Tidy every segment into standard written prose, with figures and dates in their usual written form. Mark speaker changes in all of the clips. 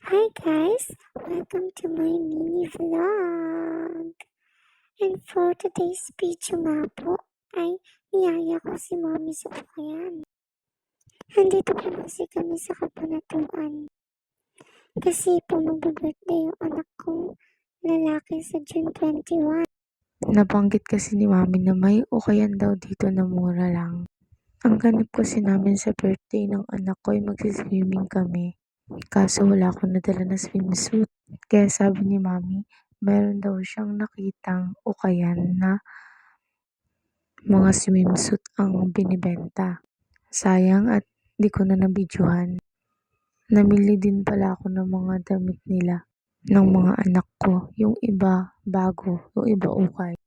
Speaker 1: Hi guys! Welcome to my mini vlog! And for today's video nga po ay niyaya ko si Mommy sa bukayan. Nandito po kasi kami sa Kabanatuan. Kasi po mag-birthday yung anak kong lalaki sa June 21. Nabanggit kasi ni Mommy na may ukayan daw dito na mura lang. Ang ganap kasi namin sa birthday ng anak ko ay magsiswimming kami. Kaso wala akong nadala na swimsuit. Kaya sabi ni Mommy, meron daw siyang nakitang ukayan na mga swimsuit ang binibenta. Sayang at di ko na nabidyohan. Namili din pala ako ng mga damit nila, ng mga anak ko. Yung iba bago, yung iba ukay.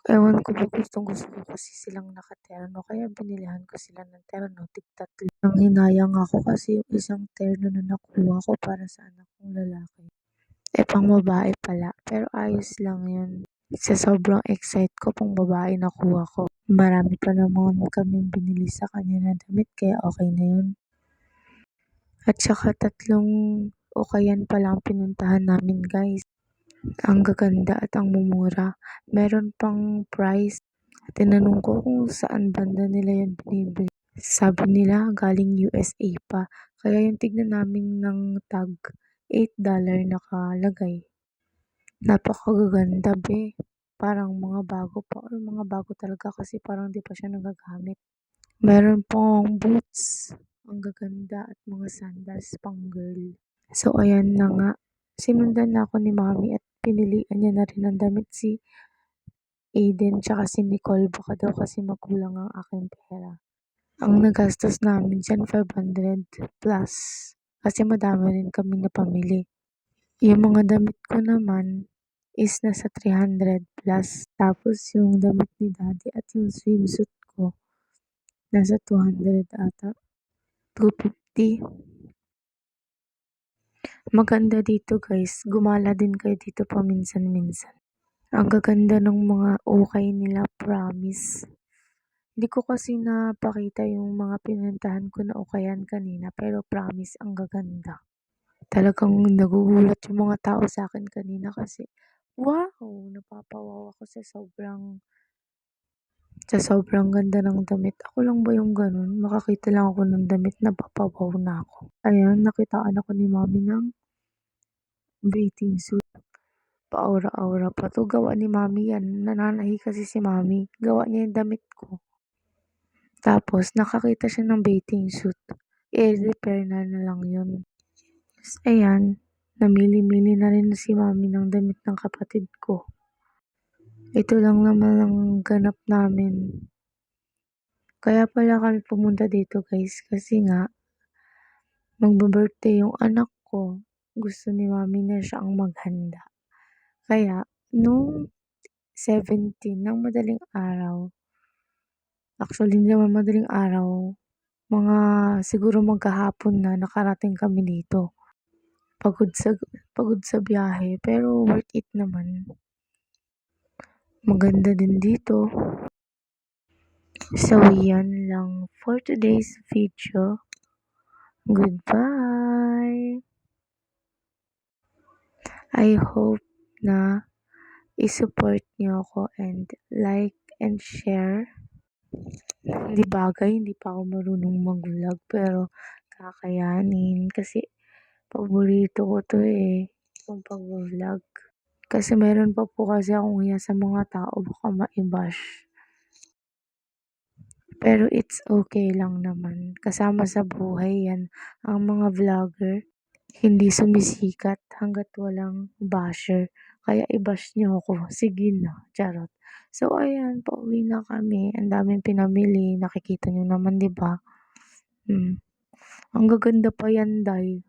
Speaker 1: Ewan ko ba, gustong-gusto ko kasi silang nakaterno kaya binilihan ko sila ng terno, tig-tatlo. Ang hinayang ako kasi yung isang terno na nakuha ko para sa anak kong lalaki. Pang babae pala, pero ayos lang yun. Sa sobrang excite ko, pang babae nakuha ko. Marami pa naman kaming binili sa kanya na damit kaya okay na yun. At saka 3 ukayan pala ang pinuntahan namin guys. Ang gaganda at ang mumura. Meron pang price. Tinanong ko kung saan banda nila yun binibili. Sabi nila galing USA pa. Kaya yung tignan namin ng tag, $8 nakalagay. Napakagaganda be. Parang mga bago pa or mga bago talaga kasi parang di pa siya nagagamit. Meron pang boots. Ang gaganda at mga sandals pang girl. So ayan na nga. Sinundan na ako ni Mommy at pinilian niya na rin ang damit si Aiden tsaka si Nicole. Baka daw kasi magkulang ang aking pera. Ang nagastos namin dyan 500 plus. Kasi madami rin kami na pamili. Yung mga damit ko naman is nasa 300 plus. Tapos yung damit ni Daddy at yung swimsuit ko nasa 200 ata. 250. Maganda dito guys. Gumala din kayo dito paminsan-minsan. Ang gaganda ng mga ukay nila, promise. Hindi ko kasi napakita yung mga pinuntahan ko na ukayan kanina pero promise ang gaganda. Talagang nagugulat yung mga tao sa akin kanina kasi wow! Napapawaw ako sa sobrang ganda ng damit. Ako lang ba yung ganun? Makakita lang ako ng damit napapawaw na ako. Ayan, nakitaan ako ni Mommy ng bathing suit. Pa-aura-aura pa to. Gawa ni Mommy yan. Nananahi kasi si Mommy. Gawa niya yung damit ko. Tapos, nakakita siya ng bathing suit. Repair na lang yun. Tapos, ayan, namili-mili na rin si Mommy ng damit ng kapatid ko. Ito lang naman ang ganap namin. Kaya pala kami pumunta dito guys kasi nga magbe-birthday yung anak ko. Gusto ni Mommy na siya ang maghanda. Kaya nung 17 ng madaling araw, actually hindi naman madaling araw, mga siguro magkahapon na nakarating kami dito. Pagod sa biyahe pero worth it naman. Maganda din dito. So yan lang for today's video. Goodbye! I hope na i-support niyo ako and like and share. Hindi bagay, hindi pa ako marunong mag-vlog pero kakayanin kasi paborito ko to yung pag-vlog. Kasi meron pa po kasi akong hiya sa mga tao baka maibash. Pero it's okay lang naman. Kasama sa buhay yan ang mga vlogger. Hindi sumisikat hanggat walang basher. Kaya i-bash niyo ako. Sige na, charot. So ayan, pauwi na kami. Ang daming pinamili. Nakikita niyo naman, 'di ba? Ang gaganda pa yan, Day.